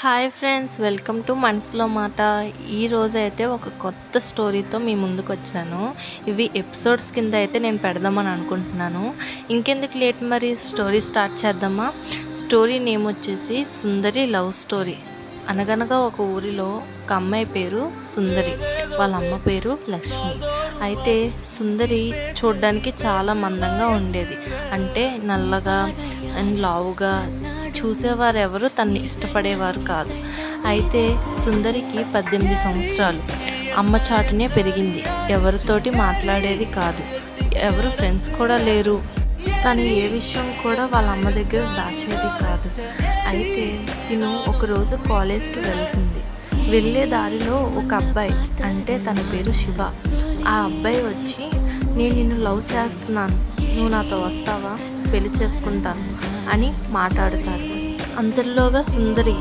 Hi friends, welcome to మనసులో మాట. ఈ రోజు అయితే ఒక కొత్త స్టోరీతో మీ ముందుకు వచ్చాను. ఇవి ఎపిసోడ్స్ కింద అయితే నేను పెడదామని అనుకుంటున్నాను. ఇంకెందుకు లేట్, మరి స్టోరీ స్టార్ట్ చేద్దామా. స్టోరీ నేమ్ వచ్చేసి సుందరి లవ్ స్టోరీ. అనగనగా ఒక ఊరిలో ఒక అమ్మాయి పేరు సుందరి, వాళ్ళ అమ్మ పేరు లక్ష్మి. అయితే సుందరి చూడ్డానికి చాలా మందంగా ఉండేది. అంటే నల్లగా అండ్ లావుగా, చూసేవారు ఎవరు తన్ని ఇష్టపడేవారు కాదు. అయితే సుందరికి 18 సంవత్సరాలు. అమ్మ చాటునే పెరిగింది. ఎవరితోటి మాట్లాడేది కాదు, ఎవరు ఫ్రెండ్స్ కూడా లేరు. తను ఏ విషయం కూడా వాళ్ళ అమ్మ దగ్గర దాచేది కాదు. అయితే తిను ఒకరోజు కాలేజ్కి వెళ్తుంది. వెళ్ళే దారిలో ఒక అబ్బాయి, అంటే తన పేరు శివ, ఆ అబ్బాయి వచ్చి, నేను నిన్ను లవ్ చేస్తున్నాను, నువ్వు నాతో వస్తావా, పెళ్లి చేసుకుంటాను అని మాట్లాడుతారు. అంతలోగా సుందరి